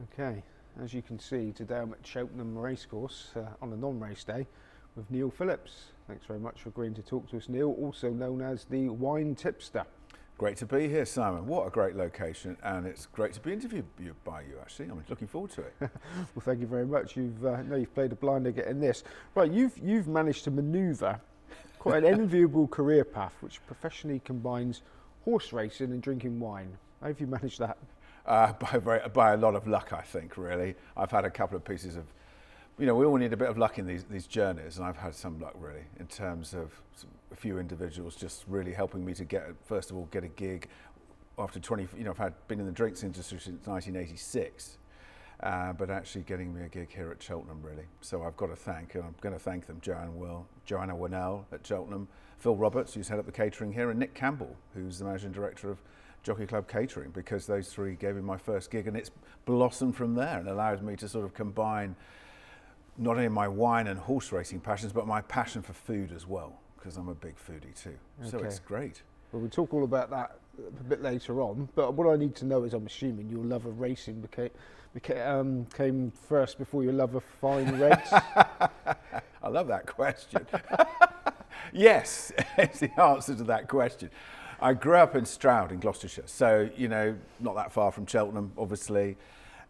Okay, as you can see, today I'm at Cheltenham Racecourse on a non-race day with Neil Phillips. Thanks very much for agreeing to talk to us, Neil, also known as the Wine Tipster. Great to be here, Simon. What a great location, and it's great to be interviewed by you, actually. I'm looking forward to it. Well, thank you very much. You've played a blinder getting this. Right, you've managed to manoeuvre quite an enviable career path which professionally combines horse racing and drinking wine. How have you managed that? By a lot of luck, I think, really. I've had a couple of pieces of, we all need a bit of luck in these journeys, and I've had some luck, really, in terms of a few individuals just really helping me to first of all, get a gig after 20, I've been in the drinks industry since 1986, but actually getting me a gig here at Cheltenham, really. So I've got to thank, and I'm going to thank them, Joanna Winnell at Cheltenham, Phil Roberts, who's head up the catering here, and Nick Campbell, who's the managing director of Jockey Club Catering, because those three gave me my first gig, and it's blossomed from there and allowed me to sort of combine not only my wine and horse racing passions, but my passion for food as well, because I'm a big foodie too. Okay. So it's great. Well, we'll talk all about that a bit later on, but what I need to know is, I'm assuming your love of racing came first before your love of fine reds. I love that question. Yes, is the answer to that question. I grew up in Stroud in Gloucestershire, so, not that far from Cheltenham, obviously.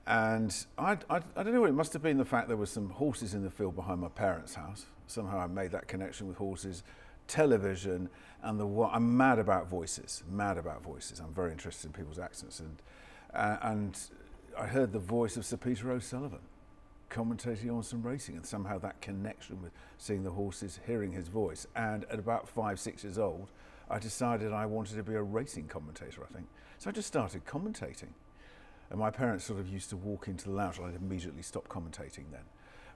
And I don't know, it must have been the fact there was some horses in the field behind my parents' house. Somehow I made that connection with horses, television, and I'm mad about voices, I'm very interested in people's accents. And I heard the voice of Sir Peter O'Sullivan commentating on some racing, and somehow that connection with seeing the horses, hearing his voice. And at about 5, 6 years old, I decided I wanted to be a racing commentator, I think. So I just started commentating. And my parents sort of used to walk into the lounge, and I'd immediately stop commentating then.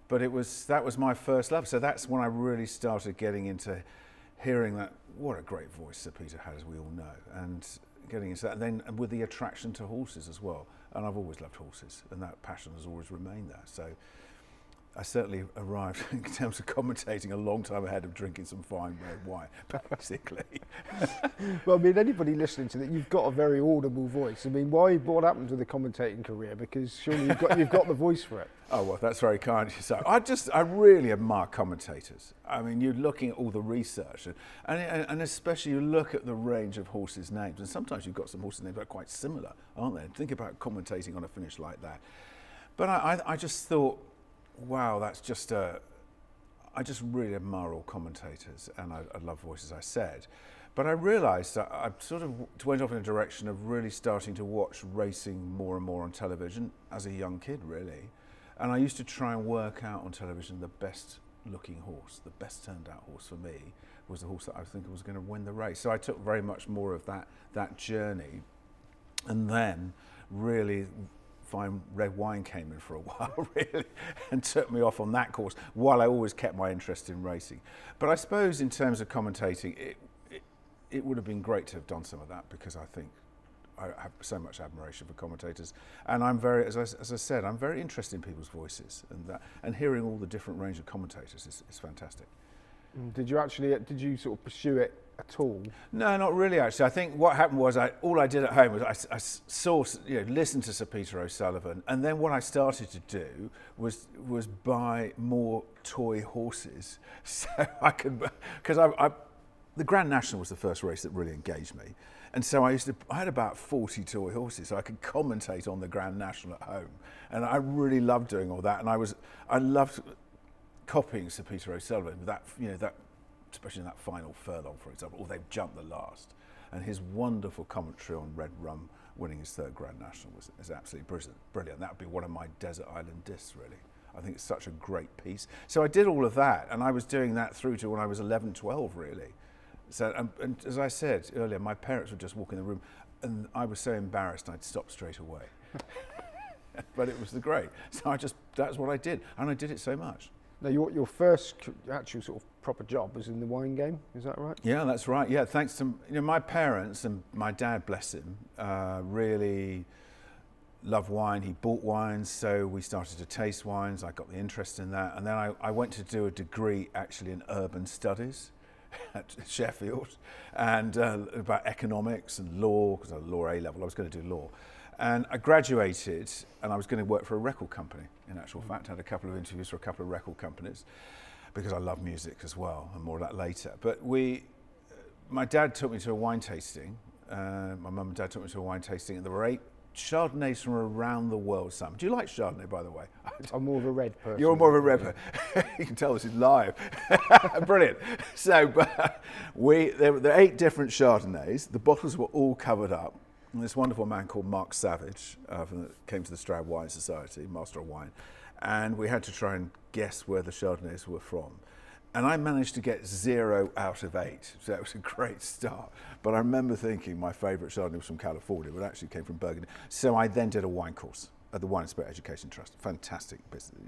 But that was my first love. So that's when I really started getting into hearing that, what a great voice Sir Peter had, as we all know, and getting into that. And then with the attraction to horses as well. And I've always loved horses, and that passion has always remained there. So I certainly arrived in terms of commentating a long time ahead of drinking some fine red wine, basically. Well, I mean, anybody listening to that, you've got a very audible voice. I mean, what happened to the commentating career? Because surely you've got the voice for it. Oh, well, that's very kind of you. So I really admire commentators. I mean, you're looking at all the research, and especially you look at the range of horses' names, and sometimes you've got some horses' names that are quite similar, aren't they? Think about commentating on a finish like that. But I just thought, wow, I just really admire all commentators, and I love voices, I said. But I realised that I sort of went off in a direction of really starting to watch racing more and more on television as a young kid, really. And I used to try and work out on television the best looking horse, the best turned out horse for me was the horse that I think was going to win the race. So I took very much more of that journey, and then really fine red wine came in for a while, really, and took me off on that course, while I always kept my interest in racing. But I suppose in terms of commentating, it would have been great to have done some of that, because I think I have so much admiration for commentators, and I'm very, as I said, I'm very interested in people's voices, and hearing all the different range of commentators is fantastic. Did you sort of pursue it at all? No, not really, actually. I think what happened was all I did at home was I saw, listened to Sir Peter O'Sullivan, and then what I started to do was buy more toy horses, so I could, because the Grand National was the first race that really engaged me, and so I had about 40 toy horses, so I could commentate on the Grand National at home, and I really loved doing all that, and I loved copying Sir Peter O'Sullivan with that, especially in that final furlong, for example, or they've jumped the last. And his wonderful commentary on Red Rum winning his third Grand National is absolutely brilliant. That would be one of my Desert Island discs, really. I think it's such a great piece. So I did all of that, and I was doing that through to when I was 11, 12, really. So, and as I said earlier, my parents would just walk in the room, and I was so embarrassed I'd stop straight away. But it was great. So that's what I did, and I did it so much. Now, your first actual sort of proper job was in the wine game, is that right? Yeah, that's right. Yeah, thanks to my parents, and my dad, bless him, really loved wine. He bought wines, so we started to taste wines. I got the interest in that, and then I went to do a degree actually in urban studies at Sheffield, and about economics and law, because I was law A level. I was going to do law. And I graduated, and I was going to work for a record company, in actual fact. I had a couple of interviews for a couple of record companies, because I love music as well, and more of that later. But my dad took me to a wine tasting. My mum and dad took me to a wine tasting, and there were 8 Chardonnays from around the world. Sam, do you like Chardonnay, by the way? I'm more of a red person. You're more of a red person. You can tell this is live. Brilliant. So there were 8 different Chardonnays. The bottles were all covered up. And this wonderful man called Mark Savage came to the Stroud Wine Society, Master of Wine, and we had to try and guess where the Chardonnays were from. And I managed to get 0 out of 8, so it was a great start. But I remember thinking my favourite Chardonnay was from California, but it actually came from Burgundy. So I then did a wine course at the Wine and Spirit Education Trust. Fantastic business,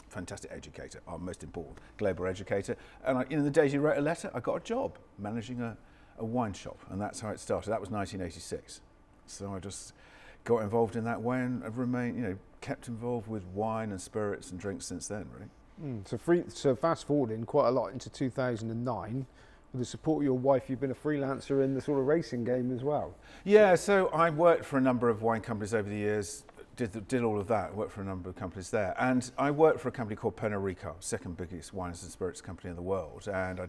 fantastic educator, our most important global educator. And in the days you wrote a letter, I got a job managing a wine shop, and that's how it started. That was 1986. So I just got involved in that way, and I've remained, kept involved with wine and spirits and drinks since then, really. So fast forwarding quite a lot into 2009, with the support of your wife, you've been a freelancer in the sort of racing game as well. Yeah, so I worked for a number of wine companies over the years, did all of that, worked for a number of companies there. And I worked for a company called Pernod Ricard, second biggest wines and spirits company in the world. And I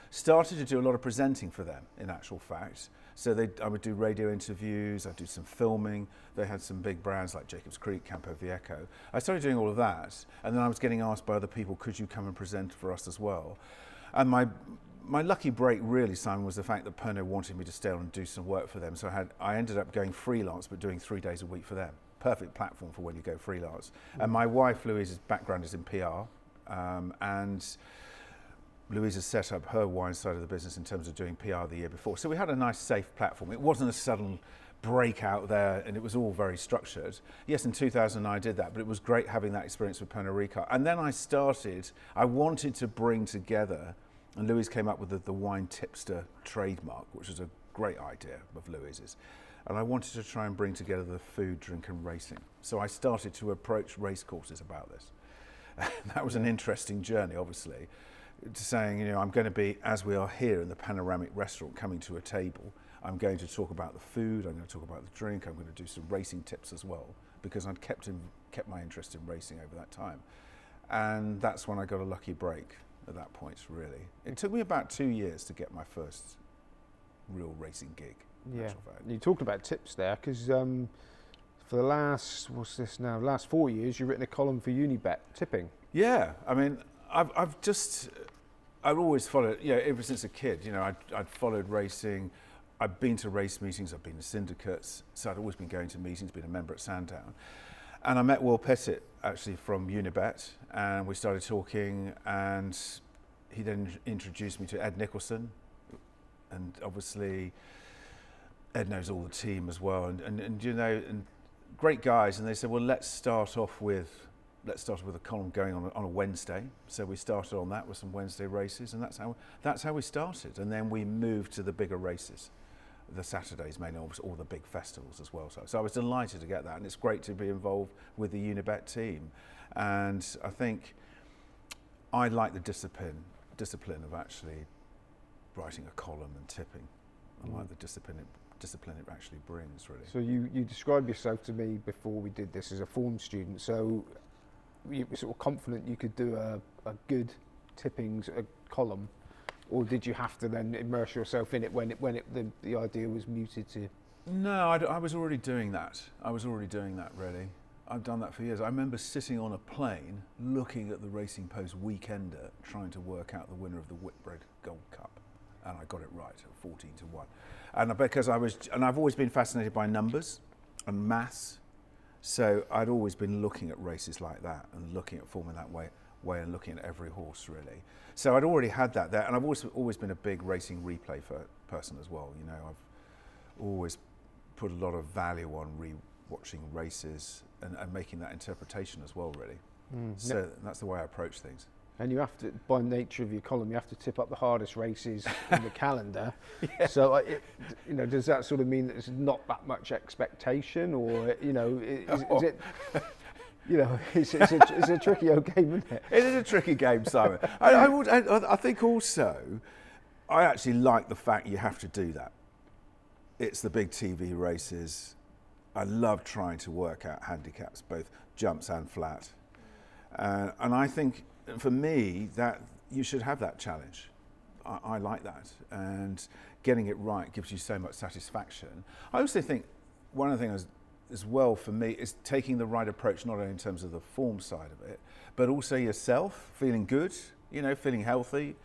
started to do a lot of presenting for them, in actual fact. So I would do radio interviews, I'd do some filming. They had some big brands like Jacobs Creek, Campo Viejo. I started doing all of that, and then I was getting asked by other people, could you come and present for us as well? And my lucky break really, Simon, was the fact that Pernod wanted me to stay on and do some work for them. So I ended up going freelance, but doing 3 days a week for them. Perfect platform for when you go freelance. And my wife, Louise's background is in PR, and Louise has set up her wine side of the business in terms of doing PR the year before. So we had a nice, safe platform. It wasn't a sudden breakout there, and it was all very structured. Yes, in 2009 I did that, but it was great having that experience with Pernod Ricard. And then I wanted to bring together, and Louise came up with the wine tipster trademark, which was a great idea of Louise's. And I wanted to try and bring together the food, drink and racing. So I started to approach race courses about this. That was an interesting journey, obviously. To saying, I'm going to be, as we are here in the panoramic restaurant, coming to a table, I'm going to talk about the food, I'm going to talk about the drink, I'm going to do some racing tips as well, because I'd kept my interest in racing over that time. And that's when I got a lucky break at that point, really. It took me about 2 years to get my first real racing gig. Yeah, you talked about tips there, because for the last 4 years, you've written a column for Unibet, tipping. Yeah, I mean, I've always followed, ever since a kid, I'd followed racing. I've been to race meetings, I've been to syndicates, so I'd always been going to meetings, been a member at Sandown. And I met Will Pettit, actually, from Unibet, and we started talking, and he then introduced me to Ed Nicholson, and obviously Ed knows all the team as well, and great guys, and they said, well, let's start off with a column going on a Wednesday. So we started on that with some Wednesday races, and that's how we started. And then we moved to the bigger races, the Saturdays, mainly all the big festivals as well. So I was delighted to get that, and it's great to be involved with the Unibet team. And I think I like the discipline of actually writing a column and tipping. I like the discipline it actually brings, really. So you described yourself to me before we did this as a form student. So you were sort of confident you could do a good tipping column, or did you have to then immerse yourself in it when the idea was muted to? No, I was already doing that. Really. I've done that for years. I remember sitting on a plane looking at the Racing Post Weekender, trying to work out the winner of the Whitbread Gold Cup, and I got it right at 14-1. And because I've always been fascinated by numbers and maths. So I'd always been looking at races like that and looking at form in that way and looking at every horse, really. So I'd already had that there, and I've always been a big racing replay person as well. I've always put a lot of value on re-watching races and making that interpretation as well, really. So that's the way I approach things. And you have to, by nature of your column, you have to tip up the hardest races in the calendar. Yeah. So, does that sort of mean that there's not that much expectation, or is it? It's a tricky old game, isn't it? It is a tricky game, Simon. I think also, I actually like the fact you have to do that. It's the big TV races. I love trying to work out handicaps, both jumps and flat. And I think for me that you should have that challenge. I like that, and getting it right gives you so much satisfaction. I also think one of the things as well for me is taking the right approach, not only in terms of the form side of it, but also yourself, feeling good, you know, feeling healthy,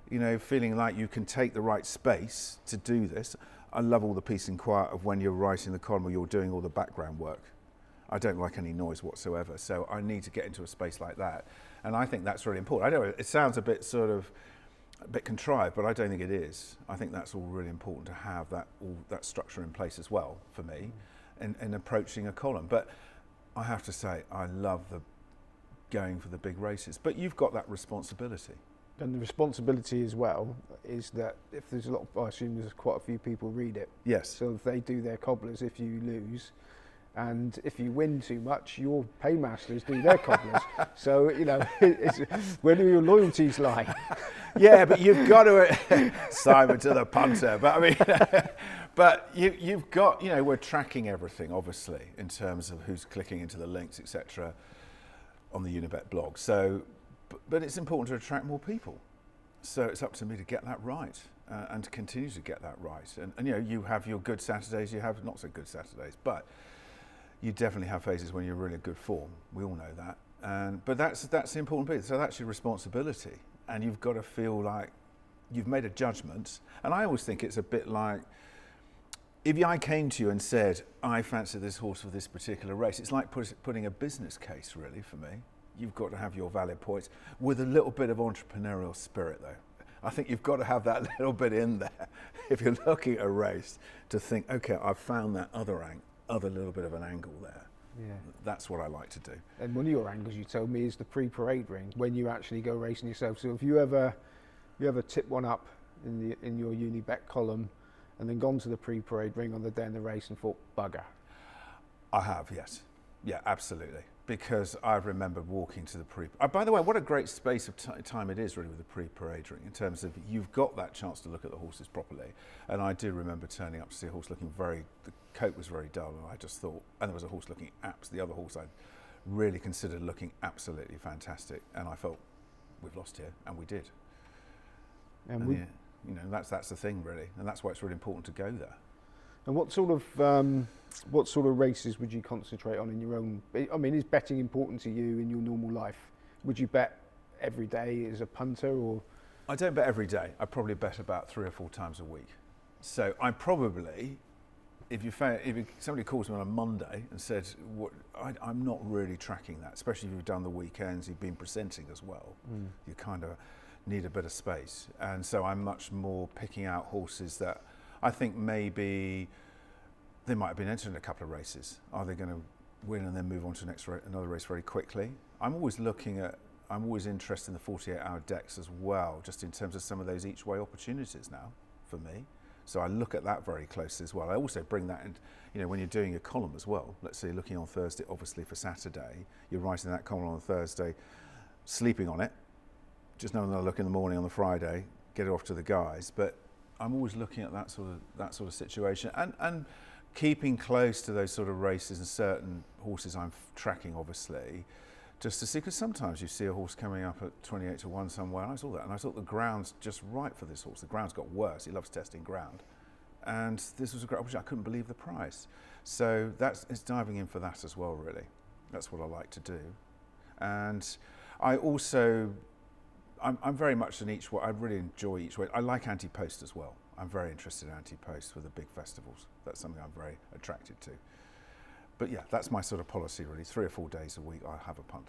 you know, feeling like you can take the right space to do this. I love all the peace and quiet of when you're writing the column or you're doing all the background work. I don't like any noise whatsoever, so I need to get into a space like that. And I think that's really important. I know it sounds a bit contrived, but I don't think it is. I think that's all really important to have all that structure in place as well for me in approaching a column. But I have to say, I love going for the big races. But you've got that responsibility. And the responsibility as well is that if there's a lot of, I assume there's quite a few people read it. Yes. So if they do their cobblers, if you lose, and if you win too much, your paymasters do their cobblers. So, you know, where do your loyalties lie? Yeah, but you've got to, Simon to the punter, but I mean, but you've got, you know, we're tracking everything, obviously, in terms of who's clicking into the links, etc., on the Unibet blog. So, but it's important to attract more people. So it's up to me to get that right and to continue to get that right. And you know, you have your good Saturdays, you have not so good Saturdays, but you definitely have phases when you're really in good form. We all know that. But that's the important bit. So that's your responsibility. And you've got to feel like you've made a judgment. And I always think it's a bit like, if I came to you and said, I fancy this horse for this particular race, it's like putting a business case, really, for me. You've got to have your valid points with a little bit of entrepreneurial spirit, though. I think you've got to have that little bit in there if you're looking at a race to think, okay, I've found that other little bit of an angle there. Yeah. That's what I like to do. And one of your angles you told me is the pre-parade ring, when you actually go racing yourself. So if you ever tip one up in your Unibet column and then gone to the pre-parade ring on the day of the race and thought, bugger. I have, yes. Yeah, absolutely. Because I remember walking to the by the way, what a great space of time it is really with the pre-parade ring in terms of you've got that chance to look at the horses properly. And I do remember turning up to see a horse looking the coat was very dull, and I just thought, and there was a horse looking the other horse I really considered looking absolutely fantastic, and I felt we've lost here, and we did. And yeah, you know, that's the thing really, and that's why it's really important to go there. And what sort of races would you concentrate on in your own? I mean, is betting important to you in your normal life? Would you bet every day as a punter, or? I don't bet every day. I probably bet about 3 or 4 times a week. So I probably, if somebody calls me on a Monday and said, I'm not really tracking that, especially if you've done the weekends, you've been presenting as well. You kind of need a bit of space. And so I'm much more picking out horses that I think maybe they might have been entered in a couple of races. Are they going to win and then move on to another race very quickly? I'm always interested in the 48-hour decks as well, just in terms of some of those each-way opportunities now for me. So I look at that very closely as well. I also bring that in, you know, when you're doing a column as well. Let's say looking on Thursday, obviously for Saturday, you're writing that column on Thursday, sleeping on it, just knowing another look in the morning on the Friday, get it off to the guys. But I'm always looking at that sort of situation and keeping close to those sort of races and certain horses I'm tracking, obviously, just to see, because sometimes you see a horse coming up at 28 to 1 somewhere. I saw that, and I thought the ground's just right for this horse. The ground's got worse. He loves testing ground, and this was a great opportunity. I couldn't believe the price. So it's diving in for that as well, really. That's what I like to do, and I also. I'm very much an each way. I really enjoy each way. I like anti-post as well. I'm very interested in anti-post for the big festivals. That's something I'm very attracted to. But yeah, that's my sort of policy really. 3 or 4 days a week I have a punt.